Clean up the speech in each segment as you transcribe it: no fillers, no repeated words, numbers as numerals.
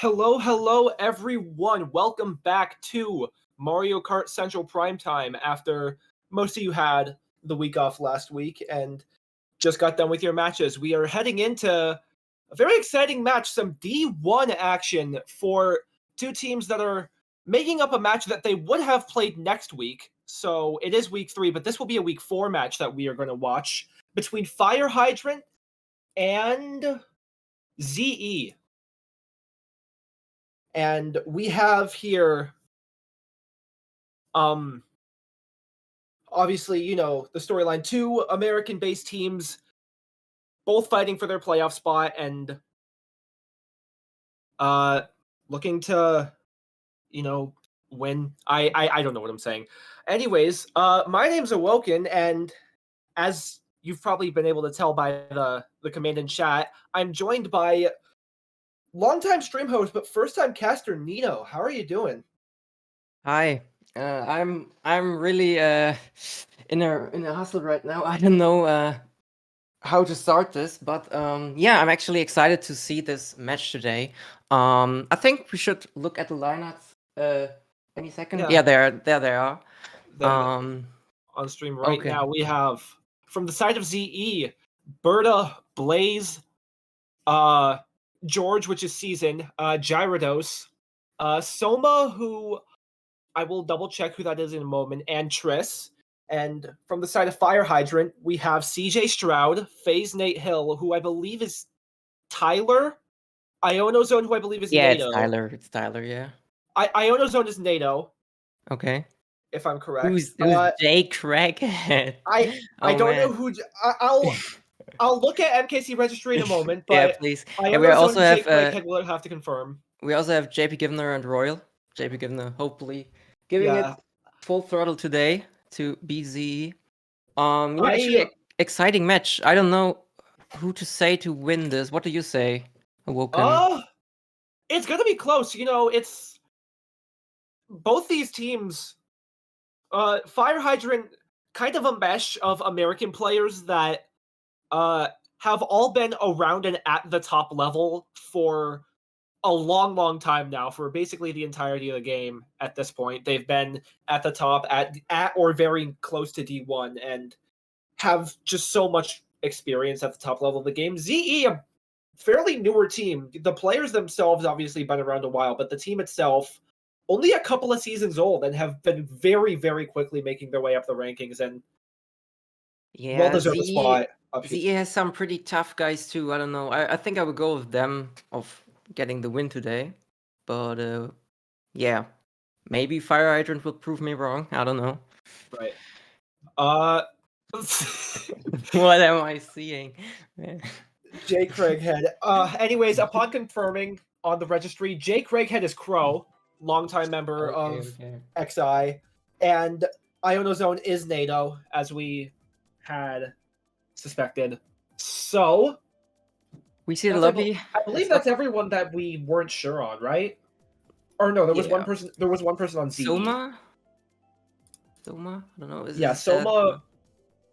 Hello, everyone. Welcome back to Mario Kart Central Primetime after most of you had the week off last week and just got done with your matches. We are heading into a very exciting match, some D1 action for two teams that are making up a match that they would have played next week. So it is week 3, but this will be a week 4 match that we are going to watch between Fire Hydrant and ZE. And we have here, obviously, the storyline. Two American-based teams, both fighting for their playoff spot and looking to, win. I don't know what I'm saying. Anyways, my name's Awoken, and as you've probably been able to tell by the command in chat, I'm joined by longtime stream host but first-time caster Nino. How are you doing? Hi, I'm really in a hustle right now. I don't know how to start this, but yeah, I'm actually excited to see this match today. I think we should look at the lineups any second. Yeah, there they are. On stream right now, we have from the side of ZE, Berta, Blaze, Gorge, which is Season, Gyarados, Soma, who I will double check who that is in a moment, and Triss. And from the side of Fire Hydrant, we have CJ Stroud, FaZe Nate Hill, who I believe is Tyler, Ionozone, who I believe is NATO. It's Tyler, yeah. Ionozone is NATO. Okay. If I'm correct. Who's Jay Craighead? I don't know who. I'll look at MKC registry in a moment, but yeah, please. We also have we'll have to confirm. We also have JP Givner and Royal. JP Givner, hopefully giving it full throttle today to BZ. Actually, exciting match. I don't know who to say to win this. What do you say, Awoken? It's gonna be close. It's both these teams. Fire Hydrant, kind of a mesh of American players that have all been around and at the top level for a long time now, for basically the entirety of the game. At this point, they've been at the top, at or very close to D1, and have just so much experience at the top level of the game. ZE, a fairly newer team. The players themselves obviously been around a while, but the team itself only a couple of seasons old and have been very quickly making their way up the rankings and well-deserved a spot. ZE has some pretty tough guys too. I don't know. I think I would go with them of getting the win today. But yeah, maybe Fire Hydrant will prove me wrong. I don't know. Right. What am I seeing? Jay Craighead. Anyways, upon confirming on the registry, Jay Craighead is Crow, longtime member of XI, and Ionozone is NATO, as we had suspected. So we see the lobby. I believe that's everyone that we weren't sure on, right? Or no, there was one person. There was one person on ZE. Soma. I don't know. Soma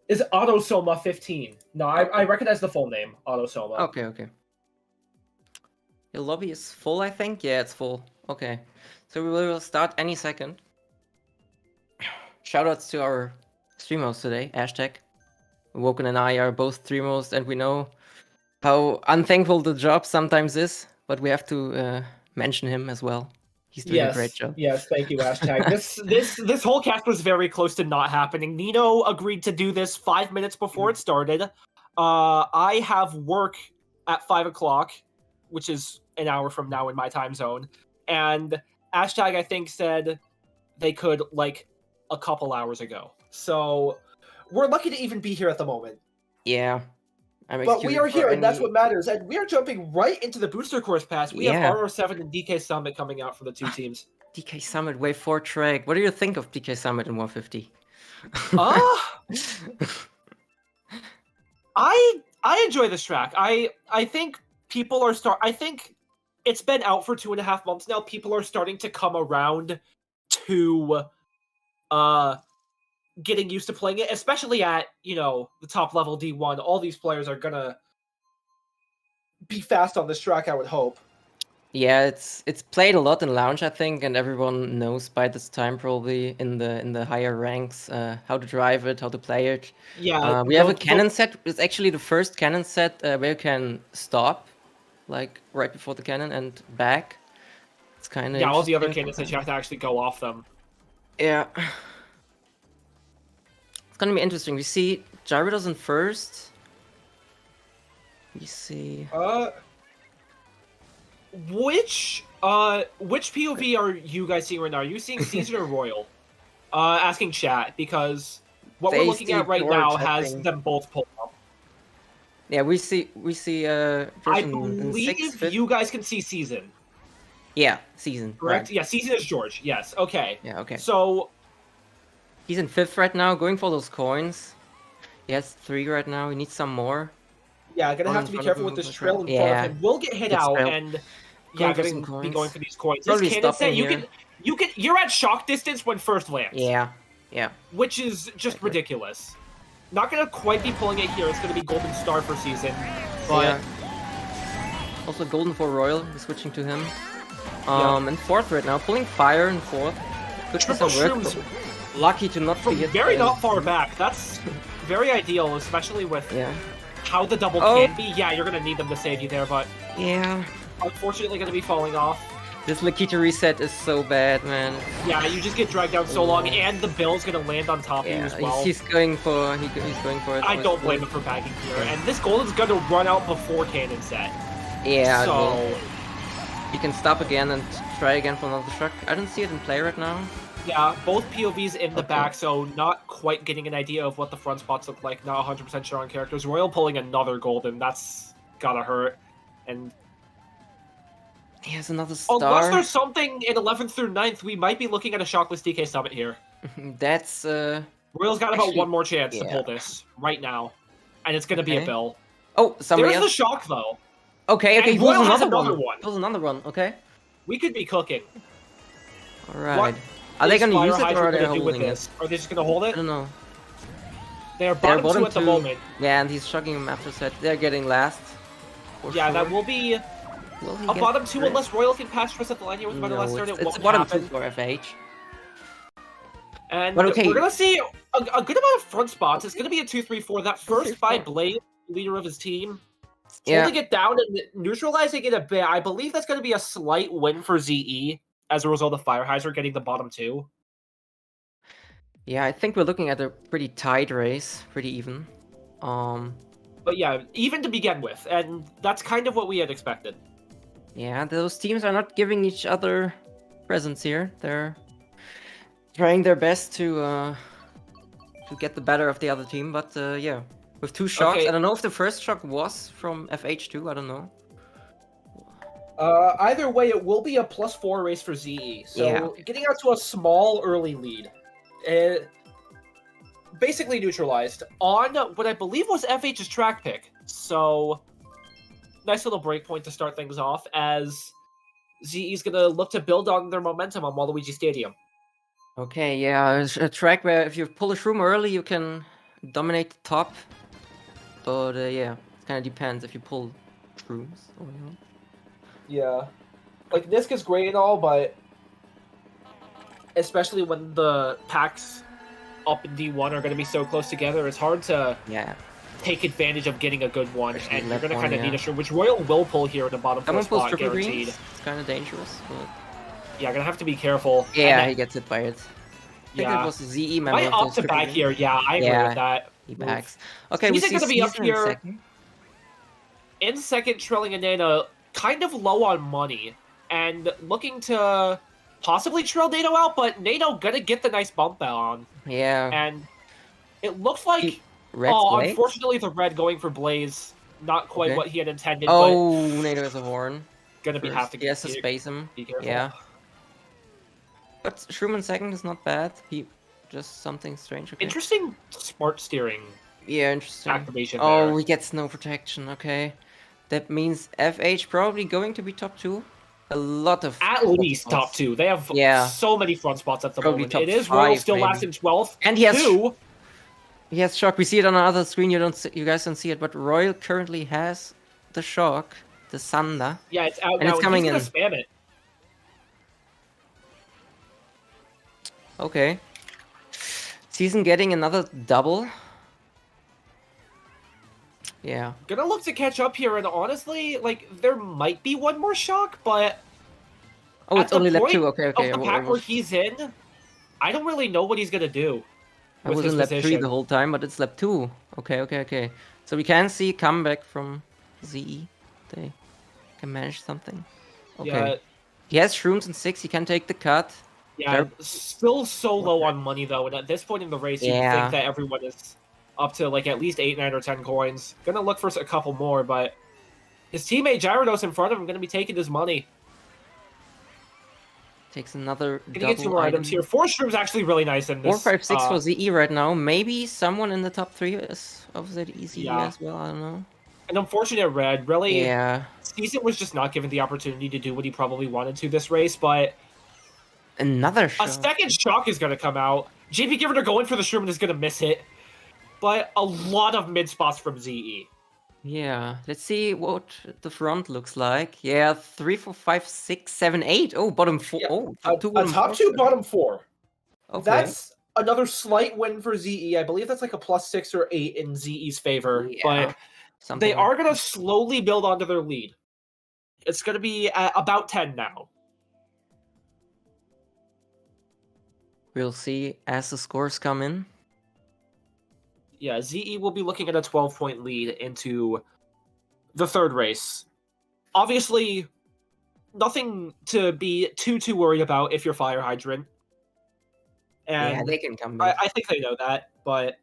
is Auto Soma 15. No, I recognize the full name, Auto Soma. Okay. The lobby is full, I think. Yeah, it's full. Okay, so we will start any second. Shoutouts to our streamers today. Awoken and I are both streamers, and we know how unthankful the job sometimes is, but we have to mention him as well. He's doing a great job. Yes, thank you, Hashtag. This whole cast was very close to not happening. Nino agreed to do this 5 minutes before it started. I have work at 5 o'clock, which is an hour from now in my time zone. And Hashtag, I think, said they could, a couple hours ago. So we're lucky to even be here at the moment. Yeah. But we are here, and that's what matters. And we are jumping right into the booster course pass. We have RS7 and DK Summit coming out for the two teams. DK Summit, Wave 4 track. What do you think of DK Summit in 150? I enjoy this track. I think people are I think it's been out for 2.5 months now. People are starting to come around to getting used to playing it, especially at, the top level D1. All these players are gonna be fast on this track, I would hope. Yeah, it's played a lot in lounge, I think, and everyone knows by this time probably in the higher ranks how to drive it, how to play it. Yeah, We have a cannon set. It's actually the first cannon set where you can stop, like right before the cannon and back. It's kind of yeah, all the other interesting. cannons that you have to actually go off them. Yeah, it's gonna be interesting. We see Gyarados in first. We see. Which POV are you guys seeing right now? Are you seeing Season or Royal? Asking chat, because what we're looking at right now has them both pulled up. Yeah, we see I believe you guys can see Season. Yeah, Season. Correct? Right. Yeah, Season is George. Yes. Okay. Yeah, okay. So he's in 5th right now, going for those coins. He has 3 right now. He needs some more. Yeah, gonna have to be careful with this trail in front of him. We'll get hit out, and yeah, gonna be going for these coins. This cannon set, you're at shock distance when first lands. Yeah, yeah. Which is just ridiculous. Not gonna quite be pulling it here. It's gonna be Golden Star for Season, but also Golden for Royal. We're switching to him. In 4th right now, pulling fire in 4th. Could be some work. Lucky to not be hit. Very not far back. That's very ideal, especially with how the double can be. Yeah, you're gonna need them to save you there, but unfortunately gonna be falling off. This Lakita reset is so bad, man. Yeah, you just get dragged down so long, and the Bill's gonna land on top of you as well. He's going for it. I don't blame him for bagging here, and this Golden's gonna run out before cannon set. Yeah. So he can stop again and try again for another truck. I don't see it in play right now. Yeah, both POVs in the back, so not quite getting an idea of what the front spots look like. Not 100% sure on characters. Royal pulling another Golden. That's gotta hurt. And he has another star. Unless there's something in 11th through 9th, we might be looking at a Shockless DK Summit here. That's Royal's got about one more chance to pull this right now, and it's gonna be a Bill. Oh, somebody There's the shock though. Okay, he pulls another one. Pulls another one. Okay. We could be cooking. All right. Are they gonna use it or are they holding it? Are they just gonna hold it? I don't know. They're bottom 2 at the moment. Yeah, and he's shocking him after set. They're getting last. Yeah, that will be a bottom 2 unless Royal can pass Triss at the line here with about last turn. It's a bottom 2 for FH. And we're gonna see a good amount of front spots. It's gonna be a 2-3-4. That first by Blaze, leader of his team, holding it down and neutralizing it a bit. I believe that's gonna be a slight win for ZE as a result of Fireheiser getting the bottom 2. Yeah, I think we're looking at a pretty tight race, pretty even. But yeah, even to begin with, and that's kind of what we had expected. Yeah, those teams are not giving each other presents here. They're trying their best to get the better of the other team, but yeah, with 2 shocks. I don't know if the first shock was from FH2. I don't know. Either way, it will be a +4 race for ZE. So getting out to a small early lead. Basically neutralized on what I believe was FH's track pick. So nice little breakpoint to start things off as ZE's going to look to build on their momentum on Waluigi Stadium. Okay, yeah, it's a track where if you pull a shroom early, you can dominate the top. But yeah, it kind of depends if you pull shrooms or not. Yeah. Like, Nisk is great and all, but especially when the packs up in D1 are going to be so close together, it's hard to take advantage of getting a good one, and you're going to kind of need a shroom, which Royal will pull here in the bottom 4 spot, guaranteed. It's kind of dangerous, but... Yeah, gonna have to be careful. Yeah, he gets hit by it. I think it was a ZE member. Might opt to back here, I agree with that. He backs. Okay, we see gonna be up here in second, trailing a Nano, kind of low on money, and looking to possibly trail Nano out, but Nano gonna get the nice bump on. Yeah. And it looks like, unfortunately, the red going for Blaze, not quite what he had intended. Oh, Nano has a horn. Gonna be have to. He has to space him. Be careful. Yeah. But Shroom in second is not bad. He just something strange. Okay. Interesting smart steering. Yeah, interesting. Activation. Oh, he gets no protection. Okay. That means FH probably going to be top 2. A lot of at least top 2. They have so many front spots at the moment. It is Royal still last in 12th. And he has 2. He has shock. We see it on another screen. You guys don't see it, but Royal currently has the shock. the Thunder. Yeah, it's out And now, it's and coming he's gonna in. spam it. Okay. Season getting another double. Yeah. Gonna look to catch up here, and honestly, like, there might be one more shock, but Oh, it's only lap 2. Okay, of okay. the pack where he's in, I don't really know what he's gonna do I with was his in lap 3 position. the whole time, but it's lap 2. Okay. So we can see comeback from ZE. They can manage something. Okay. Yeah, He has shrooms in 6. He can take the cut. yeah, still so low on money, though, and at this point in the race, you'd think that everyone is up to, like, at least 8, 9, or 10 coins. Gonna look for a couple more, but his teammate Gyarados in front of him gonna be taking his money. Takes another Gonna get 2 more items here. 4 shrooms actually really nice in this. 4, 5, 6 for ZE right now. Maybe someone in the top 3 is of that easy as well. I don't know. An unfortunate red. Really, Yeah. Season was just not given the opportunity to do what he probably wanted to this race, but another shock. A second shock is going to come out. JP Giver going for the shroom and is going to miss it. But a lot of mid spots from ZE. Yeah, let's see what the front looks like. Yeah, 3, 4, 5, 6, 7, 8. Oh, bottom 4. Yeah, Oh, a top 2, bottom 4. Okay. That's another slight win for ZE. I believe that's like a +6 or 8 in ZE's favor. Yeah, but they are going to slowly build onto their lead. It's going to be at about 10 now. We'll see as the scores come in. Yeah, ZE will be looking at a 12-point lead into the third race. Obviously, nothing to be too worried about if you're Fire Hydrant. And yeah, they can come back. I think they know that, but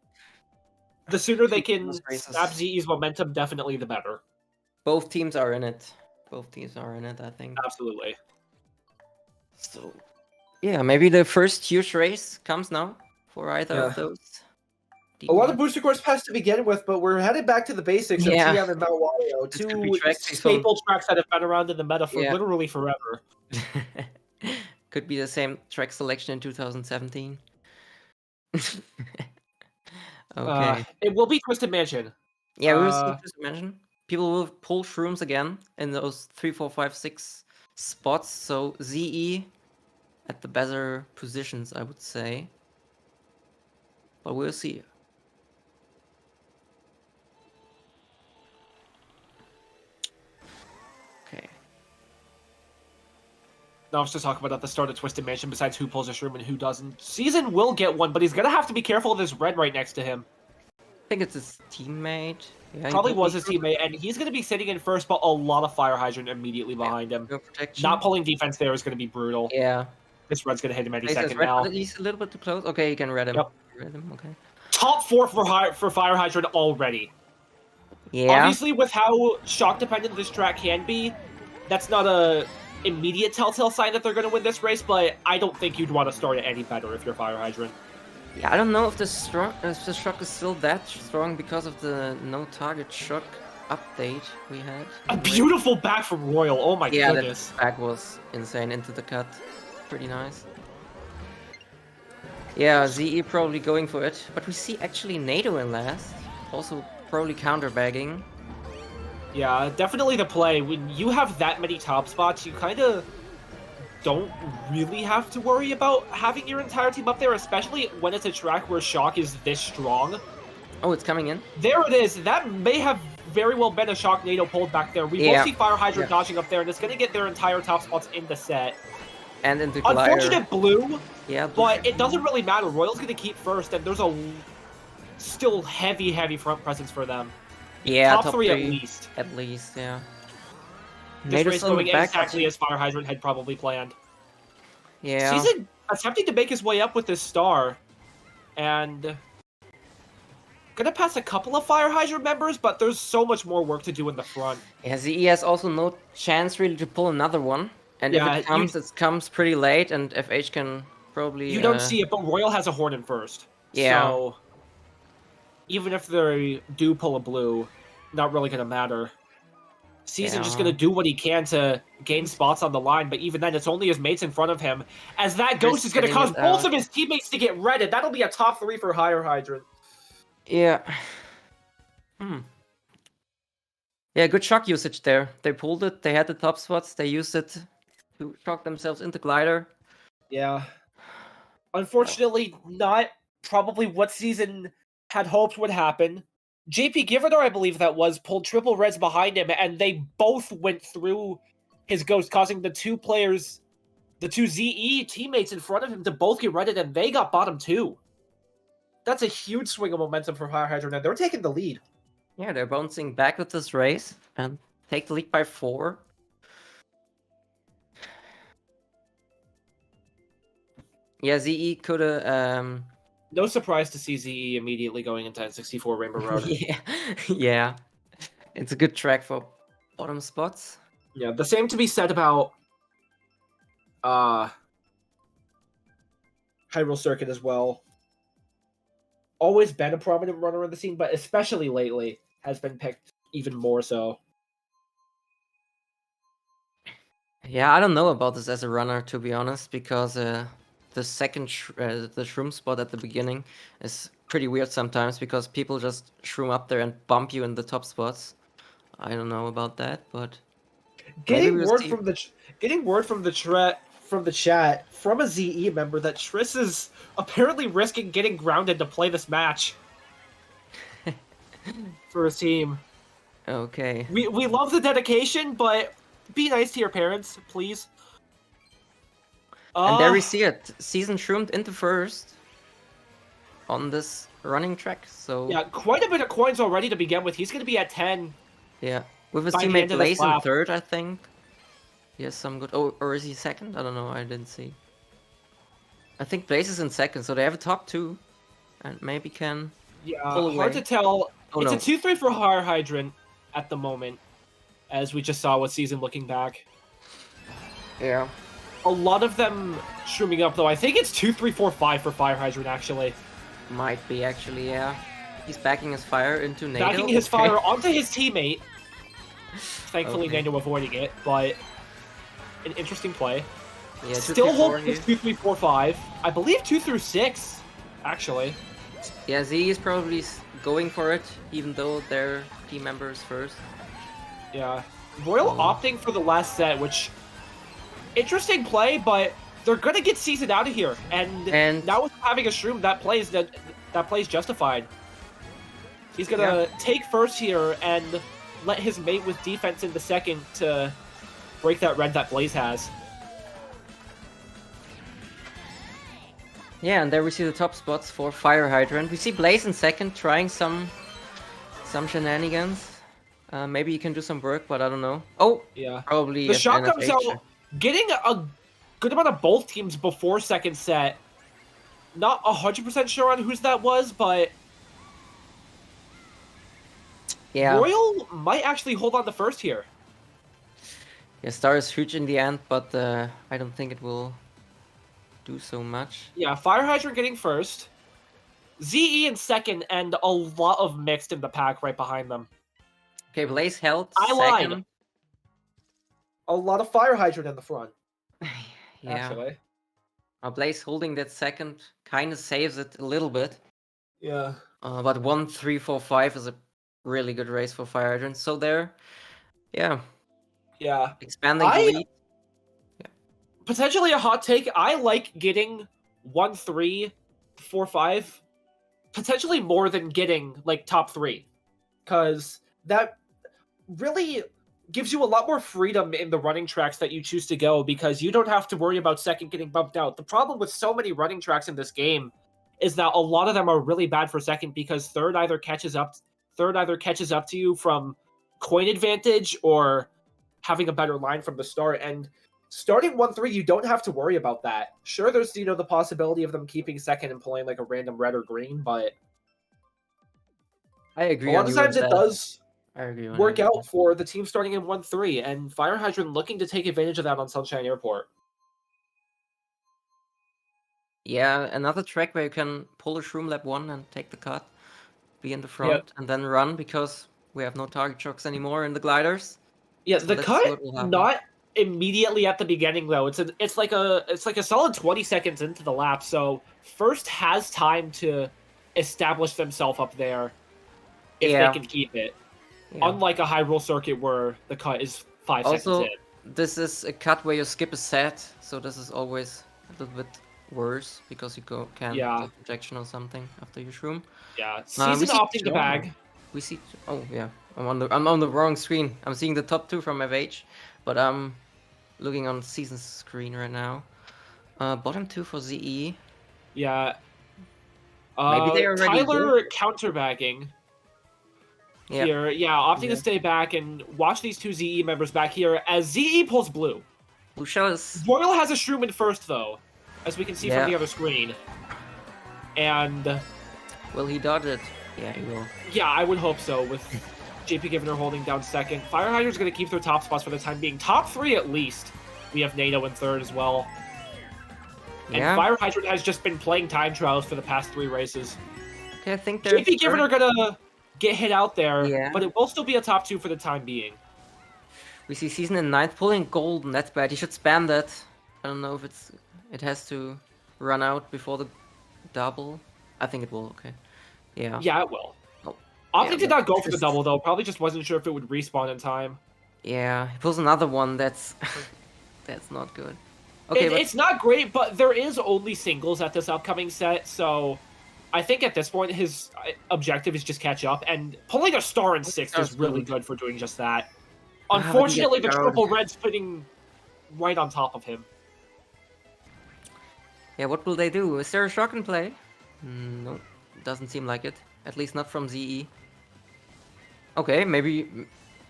the sooner they can snap ZE's momentum, definitely the better. Both teams are in it. I think. Absolutely. So, yeah, maybe the first huge race comes now for either of those. A lot of booster course paths to begin with, but we're headed back to the basics of TM and Mount Wario, 2 staple tracks that have been around in the meta for literally forever. Could be the same track selection in 2017. Okay. It will be Twisted Mansion. Yeah, we will see Twisted Mansion. People will pull shrooms again in those 3, 4, 5, 6 spots. So ZE at the better positions, I would say. But we'll see. Okay. Now let's just talk about at the start of Twisted Mansion, besides who pulls a shroom and who doesn't. Season will get one, but he's going to have to be careful of this red right next to him. I think it's his teammate. Yeah, probably was his teammate, and he's going to be sitting in first, but a lot of Fire Hydrant immediately behind him. No protection. Not pulling defense there is going to be brutal. Yeah. This red's going to hit him any second now. He's a little bit too close. Okay, you can red him. Yep. Red him, okay. Top 4 for Fire Hydrant already. Yeah. Obviously, with how shock dependent this track can be, that's not a immediate telltale sign that they're going to win this race, but I don't think you'd want to start it any better if you're Fire Hydrant. Yeah, I don't know if the shock is still that strong because of the no target shock update we had. A beautiful back from Royal. Oh my goodness. That back was insane into the cut. Pretty nice. Yeah, ZE probably going for it. But we see actually Nino in last. Also probably counterbagging. Yeah, definitely the play. When you have that many top spots, you kind of don't really have to worry about having your entire team up there, especially when it's a track where shock is this strong. Oh, it's coming in? There it is. That may have very well been a shock Nino pulled back there. We both see Fire Hydrant dodging up there, and it's going to get their entire top spots in the set. And into Unfortunate blue, yeah, but it doesn't really matter. Royal's going to keep first, and there's a still heavy front presence for them. Yeah, top three at least. At least, yeah. This race going exactly as Fire Hydrant had probably planned. Yeah. Season attempting to make his way up with this star, and gonna pass a couple of Fire Hydrant members, but there's so much more work to do in the front. Yeah, ZE has also no chance really to pull another one, and if it comes, it comes pretty late, and FH can probably. You don't see it, but Royal has a horn in first. Yeah. So even if they do pull a blue, not really gonna matter. Season just going to do what he can to gain spots on the line, but even then, it's only his mates in front of him. As that ghost is going to cause both of his teammates to get redded. That'll be a top 3 for Fire Hydrant. Yeah. Yeah, good shock usage there. They pulled it. They had the top spots. They used it to shock themselves into glider. Yeah. Unfortunately, not probably what Season had hoped would happen. JP Giverdor, I believe that was, pulled triple reds behind him, and they both went through his ghost, causing the two ZE teammates in front of him to both get redded, and they got bottom 2. That's a huge swing of momentum for Fire Hydrant, and they're taking the lead. Yeah, they're bouncing back with this race and take the lead by 4. Yeah, ZE could have... No surprise to see ZE immediately going into N64 Rainbow Road. yeah. It's a good track for bottom spots. Yeah, the same to be said about Hyrule Circuit as well. Always been a prominent runner in the scene, but especially lately has been picked even more so. Yeah, I don't know about this as a runner, to be honest, because the second the shroom spot at the beginning is pretty weird sometimes because people just shroom up there and bump you in the top spots. I don't know about that, but getting word from the chat from a ZE member that Triss is apparently risking getting grounded to play this match for his team. Okay. We love the dedication, but be nice to your parents, please. And there we see it. Season shroomed into first on this running track. So yeah, quite a bit of coins already to begin with. He's going to be at 10. Yeah, with his teammate Blaze in third, I think. He has some good... Oh, or is he second? I don't know, I didn't see. I think Blaze is in second, so they have a top 2. And maybe can pull away. Hard to tell. Oh, it's no. a 2-3 for Fire Hydrant at the moment, as we just saw with Season looking back. Yeah. A lot of them shrooming up, though. I think it's 2-3-4-5 for Fire Hydrant, actually. Might be, actually, yeah. He's backing his fire into Nino. Backing his fire onto his teammate. Thankfully, Nino avoiding it, but an interesting play. Yeah, still holding his 2-3-4-5. I believe 2-6, actually. Yeah, Z is probably going for it, even though their team member is first. Yeah. Royal opting for the last set, which... Interesting play, but they're gonna get seasoned out of here. And now with having a shroom, that play's justified. He's gonna take first here and let his mate with defense in the second to break that red that Blaze has. Yeah, and there we see the top spots for Fire Hydrant. We see Blaze in second, trying some shenanigans. Maybe he can do some work, but I don't know. Oh, yeah, probably. The shot comes out, getting a good amount of both teams before second set. Not 100% sure on whose that was, but yeah, Royal might actually hold on to first here. Yeah, Star is huge in the end, but I don't think it will do so much. Yeah, Fire Hydrant getting first. ZE in second, and a lot of mixed in the pack right behind them. Okay, Blaze held second. Lied. A lot of Fire Hydrant in the front. Yeah. Actually. Blaze holding that second kind of saves it a little bit. Yeah. But 1, 3, 4, 5 is a really good race for Fire Hydrant. So there, yeah. Yeah. Expanding the lead. Yeah. Potentially a hot take. I like getting 1, 3, 4, 5. Potentially more than getting like top 3. Because that really gives you a lot more freedom in the running tracks that you choose to go, because you don't have to worry about second getting bumped out. The problem with so many running tracks in this game is that a lot of them are really bad for second, because third either catches up to you from coin advantage or having a better line from the start. And starting 1-3, you don't have to worry about that. Sure, there's the possibility of them keeping second and pulling like a random red or green, but I agree. A lot of times it does work out for the team starting in 1-3, and Fire Hydrant looking to take advantage of that on Sunshine Airport. Yeah, another track where you can pull a Shroom Lab 1 and take the cut, be in the front, and then run, because we have no target shocks anymore in the gliders. Yeah, so the cut not immediately at the beginning though. It's like a solid 20 seconds into the lap, so first has time to establish themselves up there if they can keep it. Yeah. Unlike a Hyrule circuit where the cut is 5 seconds Also, in. this is a cut where you skip a set, so this is always a little bit worse because you can't get protection or something after your shroom. Yeah, We Season see opting the John. bag. We see. Oh yeah, I'm on the wrong screen. I'm seeing the top 2 from FH, but I'm looking on Season's screen right now. Bottom 2 for ZE. Yeah. Maybe they already Tyler counterbagging here. Yeah, opting to stay back and watch these 2 ZE members back here as ZE pulls blue. Blue Shell is... Royal has a shroom in first, though, as we can see from the other screen. And... will he dodge it? Yeah, he will. Yeah, I would hope so, with JP Givener holding down second. Fire Hydrant's going to keep their top spots for the time being. Top 3 at least. We have Nino in third as well. And Fire Hydrant has just been playing time trials for the past 3 races. Okay, I think they're... JP Givener gonna get hit out there, but it will still be a top 2 for the time being. We see Season in 9th, pulling golden. That's bad. He should spam that. I don't know if it has to run out before the double. I think it will, okay. Yeah. Yeah, it will. Oh. Opting did not go for the double, though. Probably just wasn't sure if it would respawn in time. Yeah, he pulls another one. That's that's not good. Okay, it's not great, but there is only singles at this upcoming set, so I think at this point his objective is just catch up, and pulling a star in 6th is really good for doing just that. Unfortunately, the triple red's putting right on top of him. Yeah, what will they do? Is there a shock in play? No, doesn't seem like it. At least not from ZE. Okay, maybe...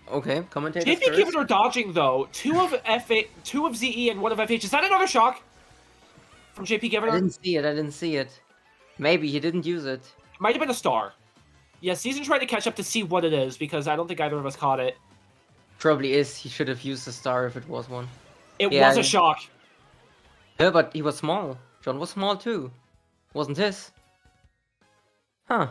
Okay, commentators JP Givener dodging, though. 2 of ZE and 1 of FH. Is that another shock? From JP Givener? I didn't see it. Maybe he didn't use it. It might have been a star. Yeah, Season tried to catch up to see what it is, because I don't think either of us caught it. Probably is. He should have used a star if it was one. It was a shock. Yeah, but he was small. John was small too. Wasn't his? Huh.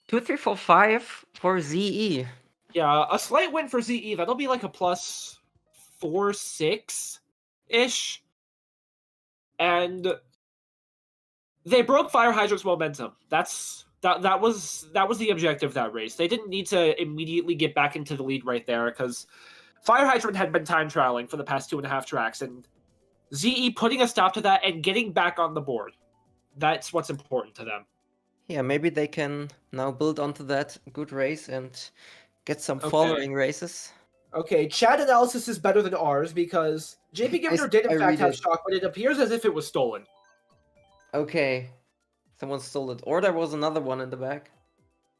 2, 3, 4, 5 for ZE. Yeah, a slight win for ZE. That'll be like a plus 4, 6-ish. And they broke Fire Hydrant's momentum. That was the objective of that race. They didn't need to immediately get back into the lead right there, because Fire Hydrant had been time trialing for the past 2.5 tracks, and ZE putting a stop to that and getting back on the board. That's what's important to them. Yeah, maybe they can now build onto that good race and get some following races. Okay, chat analysis is better than ours, because JP Givener did in fact have shock, but it appears as if it was stolen. Okay. Someone stole it. Or there was another one in the back.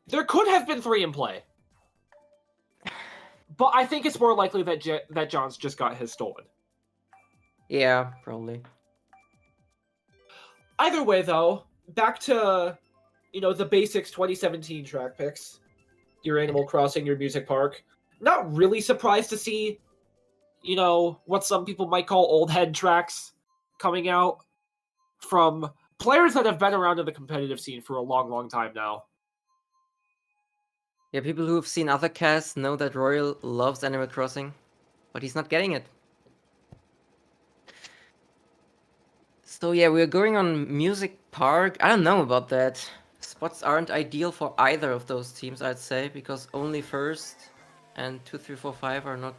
There could have been 3 in play. But I think it's more likely that John's just got his stolen. Yeah, probably. Either way, though, back to, the basics 2017 track picks. Your Animal Crossing, your Music Park. Not really surprised to see, what some people might call old head tracks coming out from players that have been around in the competitive scene for a long, long time now. Yeah, people who have seen other casts know that Royal loves Animal Crossing, but he's not getting it. So yeah, we're going on Music Park. I don't know about that. Spots aren't ideal for either of those teams, I'd say, because only first and 2, 3, 4, 5 are not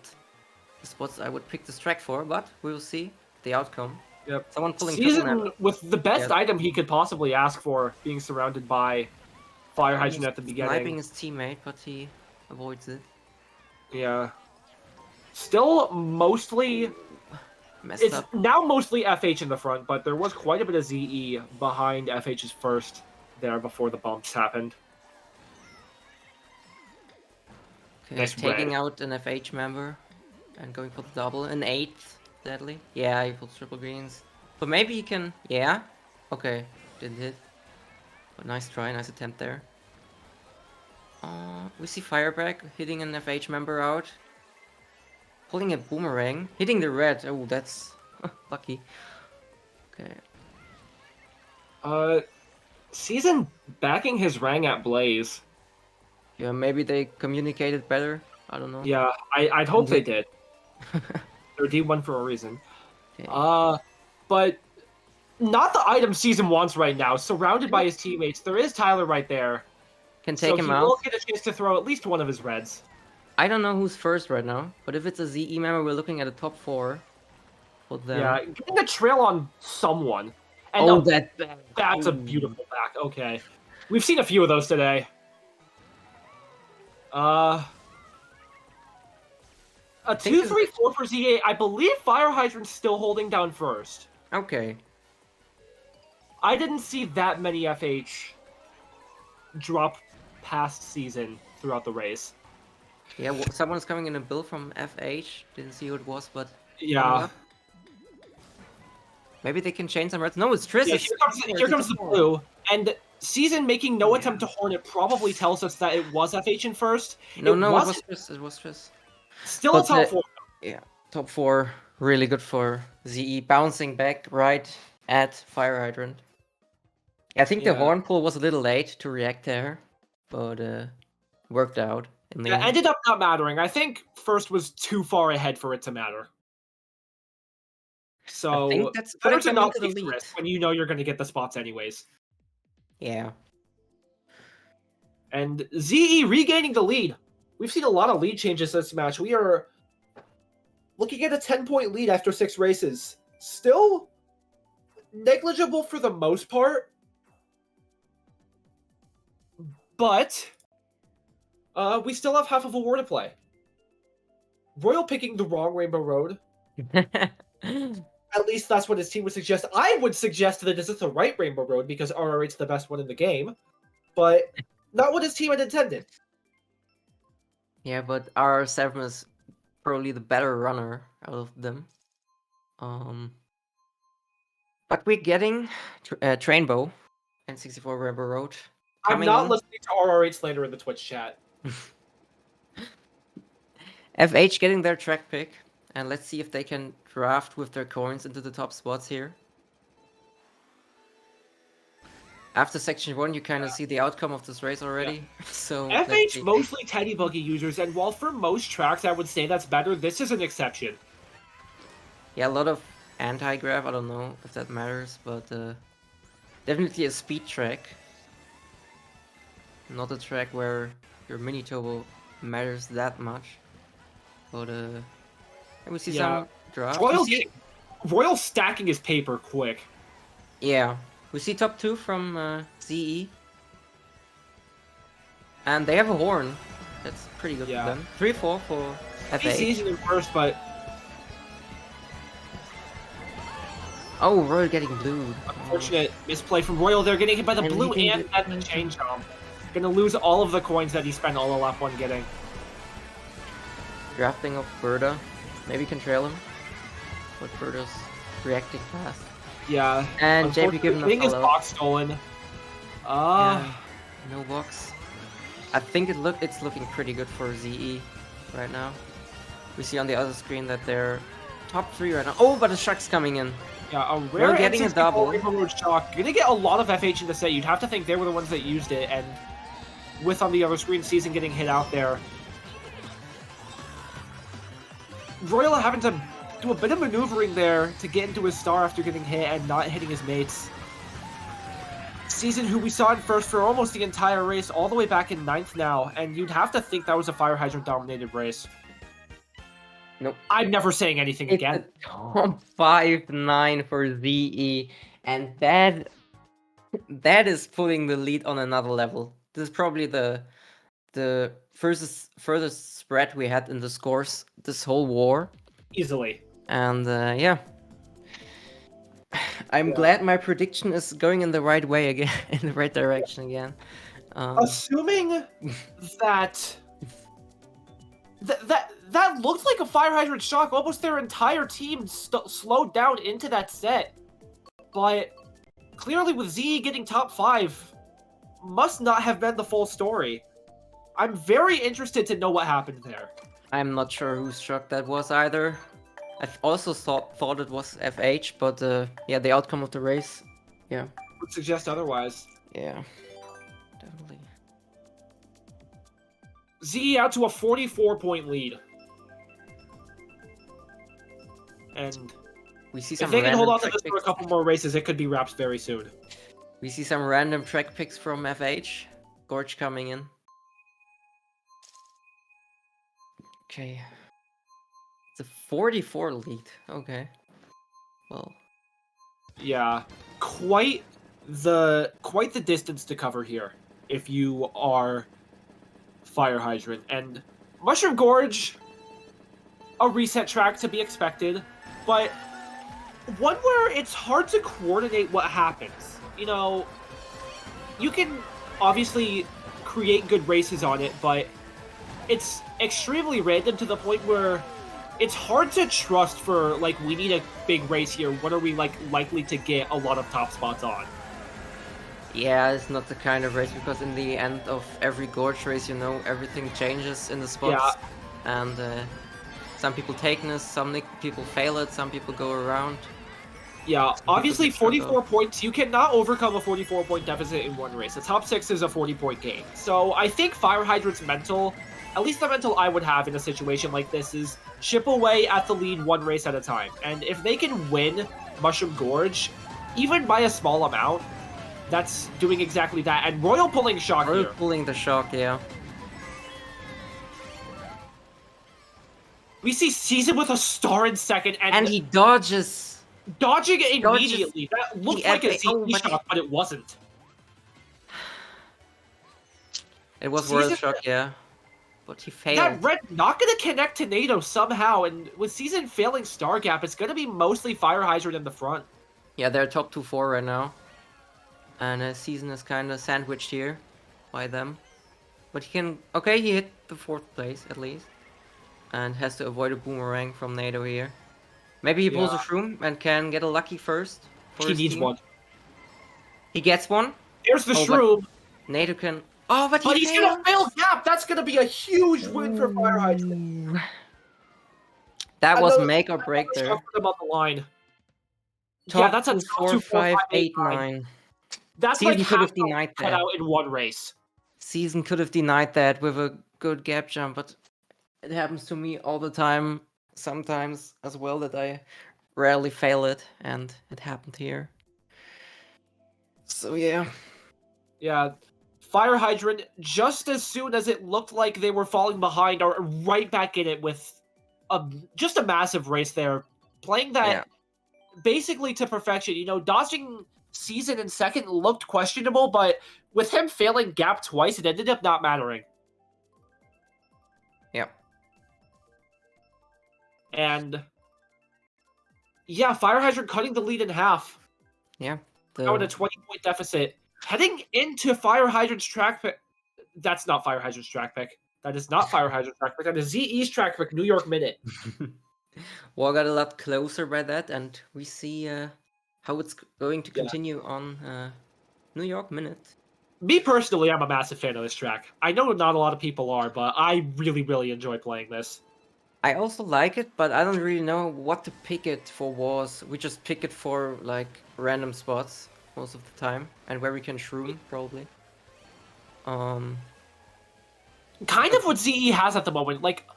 the spots I would pick this track for, but we'll see the outcome. Yep. Someone pulling Season with the best item he could possibly ask for, being surrounded by Fire Hydrant at the beginning. Sniping his teammate, but he avoids it. Yeah. Still mostly... It's now mostly FH in the front, but there was quite a bit of ZE behind FH's first there before the bumps happened. Okay, nice taking out an FH member and going for the double. An 8th, deadly. Yeah, he pulls triple greens. But maybe he can... Yeah? Okay, didn't hit. But nice try, nice attempt there. We see Fireback hitting an FH member out. Pulling a boomerang. Hitting the red. Oh, that's lucky. Okay. Season backing his rang at Blaze. Yeah, maybe they communicated better. I don't know. Yeah, I'd hope they did. They're D1 for a reason. Okay. But not the item Season wants right now. Surrounded by his teammates. There is Tyler right there. Can take him out. He will get a chance to throw at least one of his reds. I don't know who's first right now, but if it's a ZE member, we're looking at a top 4 for them. Yeah, getting a trail on someone. And Oh, that's a beautiful back. Okay. We've seen a few of those today. A 2-3-4 for ZA. I believe Fire Hydrant's still holding down first. Okay. I didn't see that many FH drop past season throughout the race. Yeah, someone's coming in a build from FH. Didn't see who it was, but yeah. Maybe they can change some reds. No, it's Triss. Yeah, here comes the blue. And Season making no attempt to horn it probably tells us that it was FH in first. No, it was Triss. It was Triss. Still a top 4. Yeah, top 4. Really good for ZE. Bouncing back right at Fire Hydrant. I think the horn pull was a little late to react there, but worked out. In the end. Ended up not mattering. I think first was too far ahead for it to matter. So I think that's better to not take the risk when you know you're going to get the spots anyways. Yeah. And ZE regaining the lead. We've seen a lot of lead changes this match. We are looking at a 10-point lead after 6 races. Still negligible for the most part. But we still have half of a war to play. Royal picking the wrong Rainbow Road. At least that's what his team would suggest. I would suggest that this is the right Rainbow Road because RR8's the best one in the game. But not what his team had intended. Yeah, but RR7 is probably the better runner out of them. But we're getting Trainbow and 64 Rainbow Road. I'm not listening to RR8 later in the Twitch chat. FH getting their track pick. And let's see if they can draft with their coins into the top spots here. After section 1, you kind of see the outcome of this race already. So FH mostly Teddy Buggy users, and while for most tracks I would say that's better, this is an exception. Yeah, a lot of anti-grav. I don't know if that matters, but definitely a speed track. Not a track where your mini turbo matters that much. But and we see some drafts. Royal stacking his paper quick. Yeah. We see top 2 from ZE. And they have a horn. That's pretty good for them. 3-4 for FH. Season in first, but... Oh, Royal getting blued. Unfortunate misplay from Royal. They're getting hit by the blue and at the change jump. Gonna lose all of the coins that he spent all the lap 1 getting. Drafting of Berta. Maybe can trail him. But Berta's reacting fast. Yeah. And JP giving getting his box stolen. Yeah, no box. I think it's looking pretty good for ZE right now. We see on the other screen that they're top 3 right now. Oh, but the Shark's coming in. Yeah, a rare We're getting a double. Shock. Gonna get a lot of FH in the set. You'd have to think they were the ones that used it, and with on the other screen, Season getting hit out there. Royal having to do a bit of maneuvering there to get into his star after getting hit and not hitting his mates. Season, who we saw in first for almost the entire race, all the way back in 9th now, and you'd have to think that was a Fire Hydrant dominated race. Nope. I'm never saying anything again. Top 5-9 for ZE, and that is putting the lead on another level. This is probably the furthest spread we had in the scores this whole war. Easily. And yeah. I'm glad my prediction is going in the right way again, in the right direction again. Assuming that that looked like a Fire Hydrant shock. Almost their entire team slowed down into that set. But clearly with ZE getting top 5, must not have been the full story. I'm very interested to know what happened there. I'm not sure whose shock that was either. I also thought it was FH, but yeah, the outcome of the race, yeah, would suggest otherwise. Yeah, definitely. ZE out to a 44-point lead. And we see some if they can hold on to this for a couple more races, it could be wraps very soon. We see some random track picks from FH. Gorge coming in. Okay. It's a 44 lead. Okay. Well. Yeah, quite the distance to cover here if you are Fire Hydrant. And Mushroom Gorge, a reset track to be expected, but one where it's hard to coordinate what happens. You know, you can obviously create good races on it, but it's extremely random to the point where it's hard to trust for, like, we need a big race here. What are we, like, likely to get a lot of top spots on? Yeah, it's not the kind of race, because in the end of every Gorge race, you know, everything changes in the spots. Yeah. And some people take this, some people fail it, some people go around. Yeah, Some obviously people get 44 points, you cannot overcome a 44-point deficit in one race. The top 6 is a 40-point game. So I think Fire Hydrant's mental, at least the mental I would have in a situation like this, is chip away at the lead one race at a time. And if they can win Mushroom Gorge, even by a small amount, that's doing exactly that. And Royal pulling shock Royal here. pulling the shock, yeah. We see Season with a star in second, And he dodges. Dodging immediately. That looked like a CE shock, but it wasn't. It was Royal shock, yeah. But he failed. That red not going to connect to Nino somehow, and with Season failing Star Gap, it's going to be mostly Fire Hydrant in the front. Yeah, they're top 2-4 right now. And Season is kind of sandwiched here by them. But he can... Okay, he hit the 4th place, at least. And has to avoid a boomerang from Nado here. Maybe he pulls a shroom and can get a lucky first. He needs one. He gets one. There's the shroom. Nado can... Oh, but he's going to fail Gap! That's going to be a huge win for Fire Hydrant. That was make or break there. Them on the line. Top yeah, that's a 4, 5, 8, 9. That's Season like could have denied that. Cut out in one race. Season could have denied that with a good gap jump, but it happens to me all the time, sometimes as well, that I rarely fail it, and it happened here. So yeah. Yeah. Fire Hydrant, just as soon as it looked like they were falling behind, are right back in it with just a massive race there. Playing that basically to perfection. You know, dodging Season in second looked questionable, but with him failing Gap twice, it ended up not mattering. Yep. And yeah, Fire Hydrant cutting the lead in half. Yeah. Now in a 20-point deficit. Heading into Fire Hydrant's track pick. That's not Fire Hydrant's track pick. That is not Fire Hydrant's track pick. That is ZE's track pick, New York Minute. Well, got a lot closer by that, and we see how it's going to continue on New York Minute. Me personally, I'm a massive fan of this track. I know not a lot of people are, but I really, really enjoy playing this. I also like it, but I don't really know what to pick it for wars. We just pick it for, like, random spots most of the time, and where we can shroom, probably. Kind of what ZE has at the moment. Like,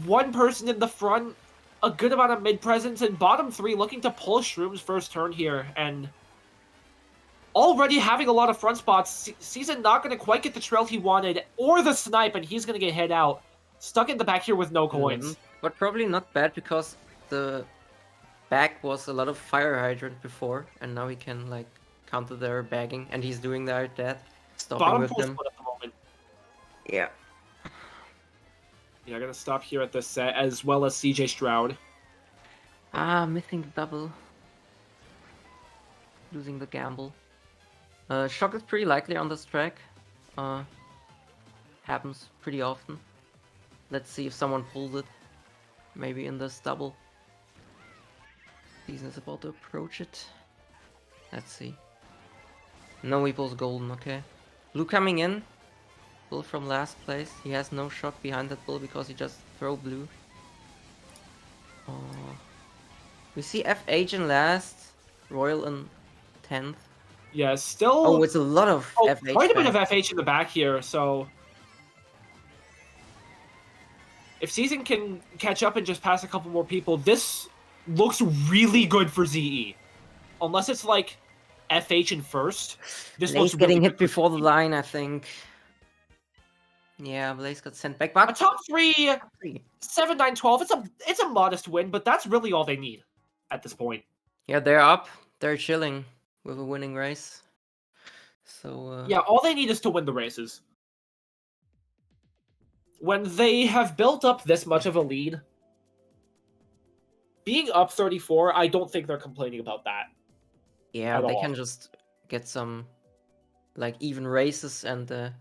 one person in the front, a good amount of mid-presence, and bottom 3 looking to pull shrooms first turn here, and already having a lot of front spots. Season not going to quite get the trail he wanted, or the snipe, and he's going to get hit out. Stuck in the back here with no coins. But probably not bad, because the back was a lot of Fire Hydrant before, and now he can, like, counter their bagging, and he's doing that, stopping Bottom with them. At the moment. Yeah. Yeah, gonna stop here at this set, as well as CJ Stroud. Missing the double. Losing the gamble. Shock is pretty likely on this track. Happens pretty often. Let's see if someone pulls it. Maybe in this double. Season is about to approach it. Let's see. No, he pulls golden, okay. Blue coming in. Bull from last place. He has no shock behind that bull because he just throw blue. We see FH in last. Royal in 10th. Yeah, still... Oh, it's a lot of FH. Quite a bit of FH in the back here, so... If Season can catch up and just pass a couple more people, this looks really good for ZE. Unless it's like FH in first. This looks getting really hit before the line, I think. Yeah, Blaze got sent back, A but top 3, three. 7-9-12. It's a modest win, but that's really all they need at this point. Yeah, they're up. They're chilling with a winning race. So Yeah, all they need is to win the races. When they have built up this much of a lead, being up 34, I don't think they're complaining about that. yeah, at they all. can just get some like even races and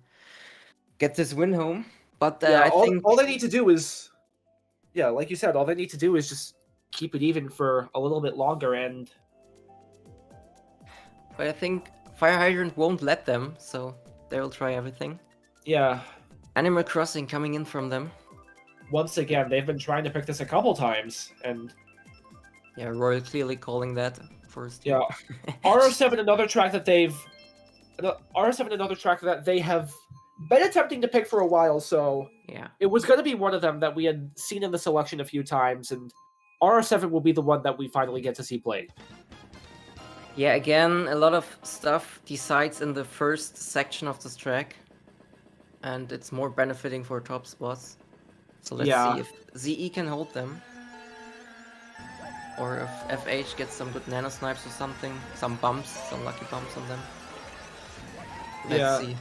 get this win home. But Yeah, I think all they need to do is, yeah, like you said, all they need to do is just keep it even for a little bit longer, and but I think Fire Hydrant won't let them, so they'll try everything. yeah, Animal Crossing coming in from them. once again, they've been trying to pick this a couple times, and Yeah, Royal clearly calling that first. yeah, RS7 another track that they have been attempting to pick for a while, so Yeah. it was going to be one of them that we had seen in the selection a few times, and RS7 will be the one that we finally get to see played. Yeah, again, a lot of stuff decides in the first section of this track, and it's more benefiting for top spots. So let's Yeah. see if ZE can hold them, or if FH gets some good nano snipes or something, some bumps, some lucky bumps on them. Let's see.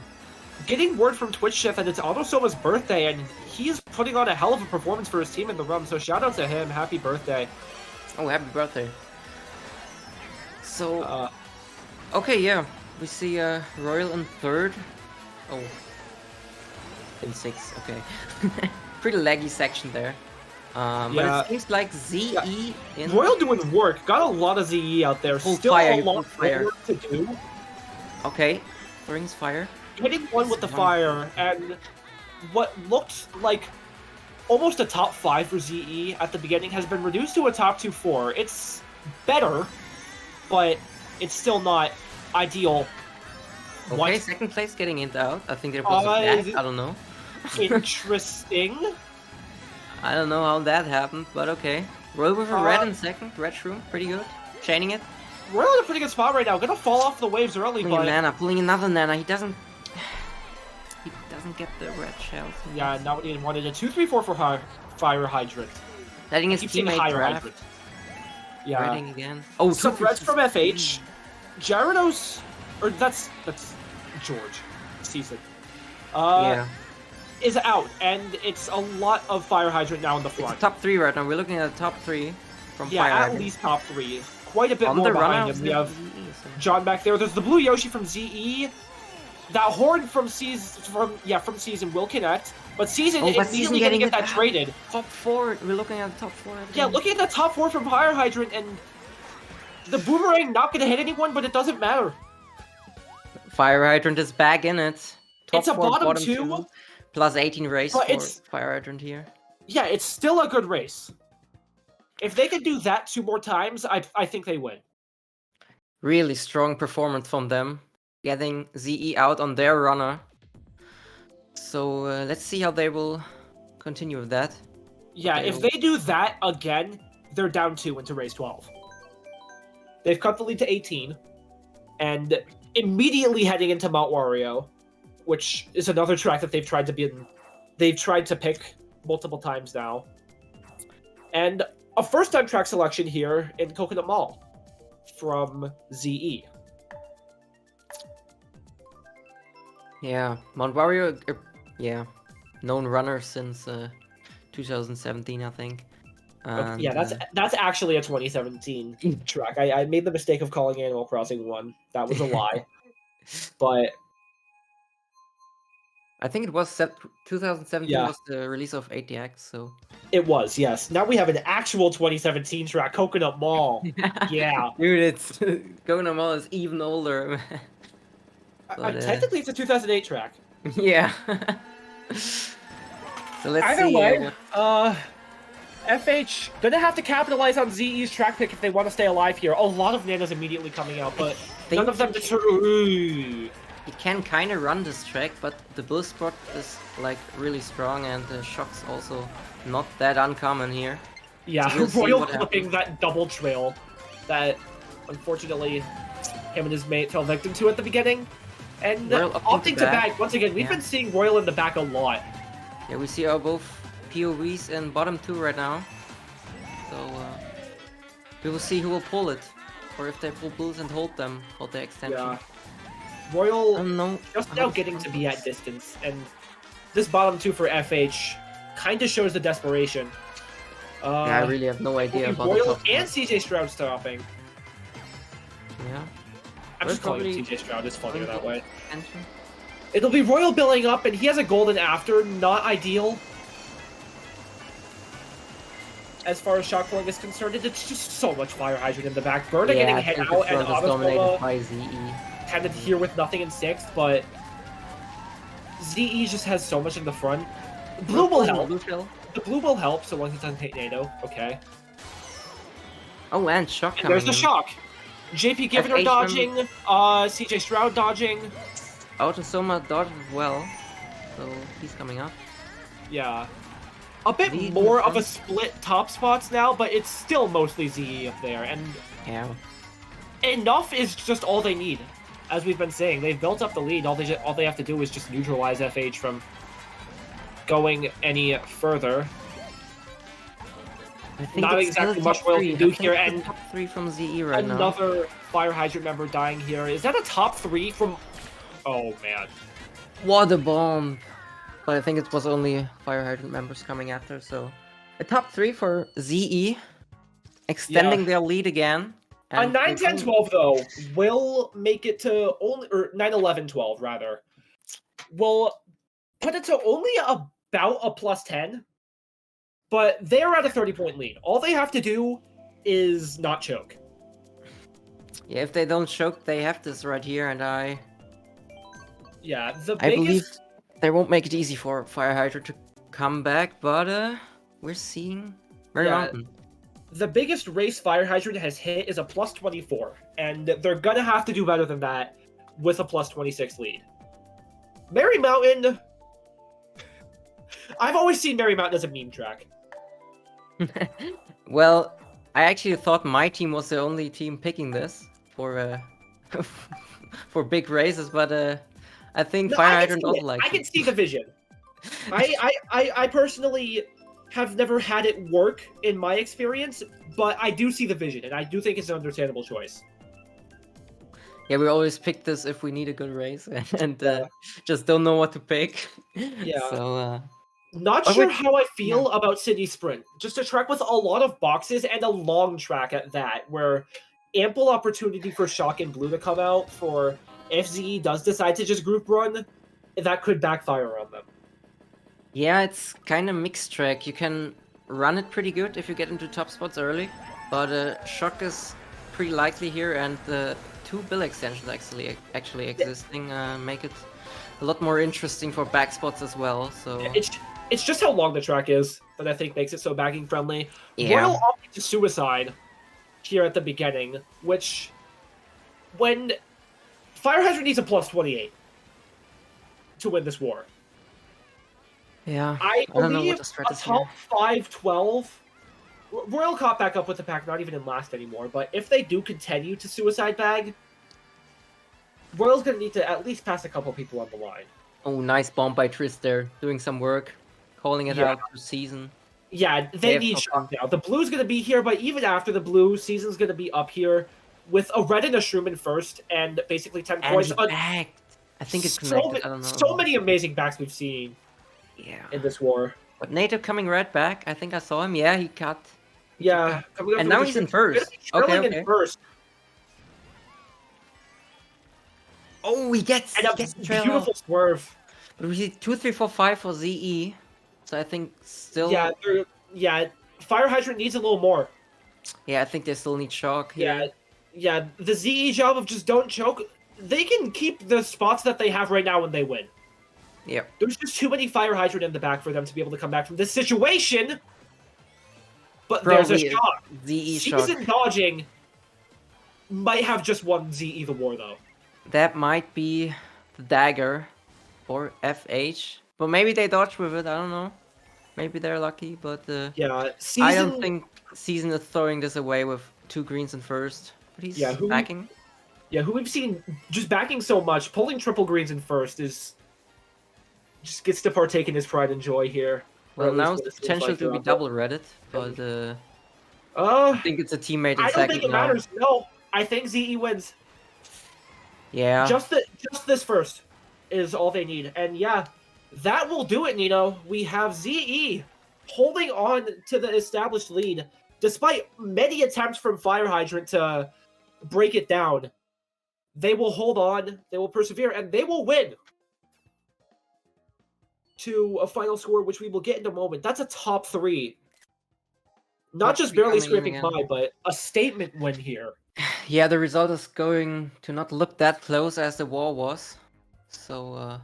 Getting word from Twitch Chef that it's Autosoma's birthday, and he's putting on a hell of a performance for his team in the run, so shout out to him. Happy birthday. Oh, happy birthday. So, okay, yeah, we see Royal in third. Oh, in sixth, okay. Pretty laggy section there. But it seems like ZE in... Royal doing work, got a lot of ZE out there, Full still fire, a lot full fire. of work to do. Okay, brings fire. Hitting one with the fire, and what looked like almost a top 5 for ZE at the beginning has been reduced to a top 2-4. It's better, but it's still not ideal. Okay, second place getting it out. I think there was a lag. I don't know. Interesting. I don't know how that happened, but okay. Royal with a red in second. Red shroom, pretty good. Chaining it. Royal in a pretty good spot right now. Gonna fall off the waves early, Pulling but... a nana, pulling another nana. He doesn't get the red shells. Yeah, now he wanted a 2-3-4 for Fire Hydrant. Letting his teammate draft. Yeah. Redding again. Oh, some reds from FH. Gyarados, or that's George. Season. Yeah. Is out, and it's a lot of Fire Hydrant now in the front. It's top 3 right now. We're looking at the top 3 from Fire Hydrant. At least top 3. Quite a bit On more the behind run him. We have John back there. There's the blue Yoshi from ZE. That horn from Season will connect, but Season is immediately going to get that traded. Top 4. We're looking at the top 4. Yeah, looking at the top 4 from Fire Hydrant, and the boomerang not going to hit anyone, but it doesn't matter. Fire Hydrant is back in it. Top it's a 4, bottom 2. Plus 18 race but for Fire Hydrant here. Yeah, it's still a good race. If they can do that 2 more times, I think they win. Really strong performance from them. Getting ZE out on their runner. So let's see how they will continue with that. Yeah, if they do that again, they're down 2 into race 12. They've cut the lead to 18. And immediately heading into Mount Wario, which is another track that they've tried to pick multiple times now. And a first-time track selection here in Coconut Mall from ZE. Yeah, Mount Wario, known runner since 2017, I think. And, yeah, that's actually a 2017 track. I made the mistake of calling Animal Crossing 1. That was a lie. But I think it was 2017 was the release of ATX, so... It was, yes. Now we have an actual 2017 track, Coconut Mall. Yeah. Dude, it's... Coconut Mall is even older. But, technically, it's a 2008 track. Yeah. So let's Either see. way, FH gonna have to capitalize on ZE's track pick if they want to stay alive here. A lot of nanas immediately coming out, but none of them deter. He can kind of run this track, but the bull spot is like really strong, and the shock's also not that uncommon here. Yeah, so we'll Royal flipping that double trail that unfortunately him and his mate fell victim to at the beginning. And Royal opting to back, once again, we've Yeah. been seeing Royal in the back a lot. Yeah, we see our both POVs in bottom 2 right now. So we will see who will pull it. Or if they pull Bulls and hold the extension. Yeah. Royal I don't know. just how now this getting to be works. at distance, and this bottom 2 for FH kind of shows the desperation. Yeah, I really have no idea about the Royal top and spot. CJ Stroud stopping. Yeah. I'm just Royal calling him probably CJ Stroud, it's funnier going that way. extension. It'll be Royal building up, and he has a golden after, not ideal. As far as shot calling is concerned, it's just so much Fire Hydrant in the back. Berta getting Yeah, hit Tinker out, and Front is dominated Autosoma by ZE. kind of here with nothing in 6th, but ZE just has so much in the front. Blue will help. Blue shell. The blue will help, so once it doesn't hit Nino, okay. Oh, and shock And coming there's the in. shock. JP Givner FH dodging, CJ Stroud dodging. Autosoma dodged as well. So he's coming up. Yeah. A bit ZE more in of a front. split top spots now, but it's still mostly ZE up there, and Yeah. enough is just all they need. As we've been saying, they've built up the lead. All they have to do is just neutralize FH from going any further. I think Not it's exactly still much top Royal three. can do I think here, it's the and top 3 from ZE right now. another Fire Hydrant member dying here. Is that a top 3 from... Oh, man. What a bomb! But I think it was only Fire Hydrant members coming after, so... A top 3 for ZE, extending their lead again. On 9-10-12, though, will make it to only... Or 9-11-12, rather. Will put it to only about a +10. But they're at a 30-point lead. All they have to do is not choke. Yeah, if they don't choke, they have this right here, and Yeah, the I believe biggest... they won't make it easy for Fire Hydrant to come back, but we're seeing Merry Yeah. Mountain. The biggest race Fire Hydrant has hit is a +24, and they're gonna have to do better than that with a +26 lead. Merry Mountain... I've always seen Merry Mountain as a meme track. Well, I actually thought my team was the only team picking this for for big races, but I think No, Fire I can Hydrant see also it. likes I can it. see the vision. I personally have never had it work in my experience, but I do see the vision, and I do think it's an understandable choice. Yeah, we always pick this if we need a good race, and Yeah. just don't know what to pick. Yeah. So Not But sure wait- how I feel about City Sprint. Just a track with a lot of boxes and a long track at that, where ample opportunity for Shock and Blue to come out for if ZE does decide to just group run, that could backfire on them. yeah, it's kind of mixed track. You can run it pretty good if you get into top spots early, but Shock is pretty likely here, and the 2 bill extensions actually existing make it a lot more interesting for back spots as well. So It's just how long the track is that I think makes it so backing friendly. Yeah. Royal opted to suicide here at the beginning, which when Fire Hydrant needs a +28 to win this war. yeah, I don't know believe what the strat a is top here. 5-12. Royal caught back up with the pack, not even in last anymore. But if they do continue to suicide bag, Royal's gonna need to at least pass a couple people on the line. Oh, nice bomb by Triss there, doing some work, calling it Yeah. out to Season. Yeah, They they have need no Shock now. The blue's gonna be here, but even after the blue, Season's gonna be up here with a red and a shroom in first, and basically 10 And coins. he backed. I think it's So connected. ma- I don't know. So many amazing backs we've seen Yeah. in this war. But Native coming right back. I think I saw him. Yeah, he cut. Yeah, coming up And with now the he's in shroom. first. Gonna be trailing Okay, okay. in first, Oh, he gets and a the trail beautiful out. swerve. But we see 2, 3, 4, 5 for ZE. So I think still. Yeah, Fire Hydrant needs a little more. Yeah, I think they still need Shock here. Yeah, the ZE job of just don't choke. They can keep the spots that they have right now when they win. Yeah. There's just too many Fire Hydrant in the back for them to be able to come back from this situation. But there's a Probably shock. ZE Shock. Season dodging might have just won ZE the war, though. That might be the dagger or FH. But maybe they dodge with it. I don't know. Maybe they're lucky, but Yeah, Season... I don't think Season is throwing this away with 2 greens in first. But he's Yeah, who- backing. Yeah, who we've seen just backing so much, pulling triple greens in first just gets to partake in his pride and joy here. Well, now it's potential to be double Reddit, but I think it's a teammate in I don't second think it now. matters. No, I think ZE wins. Yeah. Just this first is all they need. And yeah, that will do it, Nino. We have ZE holding on to the established lead, despite many attempts from Fire Hydrant to break it down. They will hold on, they will persevere, and they will win to a final score, which we will get in a moment. That's a top 3. Not Tops just barely becoming scraping by, but a statement win here. Yeah, the result is going to not look that close as the war was. So,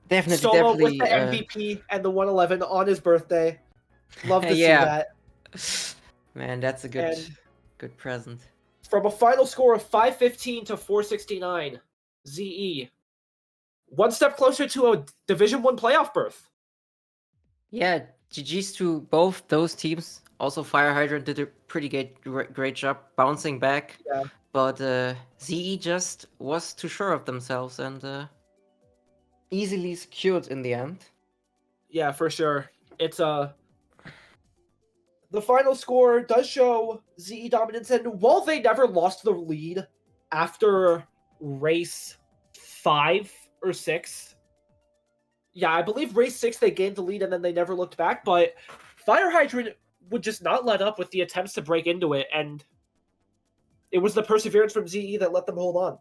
definitely, Solo definitely. with the MVP and the 111 on his birthday. Love to see Yeah. that. Man, that's a good present. From a final score of 515 to 469, ZE one step closer to a Division 1 playoff berth. Yeah, GG's to both those teams. Also, Fire Hydrant did a pretty great job bouncing back. Yeah. But ZE just was too sure of themselves and easily secured in the end. Yeah, for sure. It's the final score does show ZE dominance, and while they never lost the lead after race 5 or 6, yeah, I believe race 6 they gained the lead and then they never looked back, but Fire Hydrant would just not let up with the attempts to break into it, and it was the perseverance from ZE that let them hold on.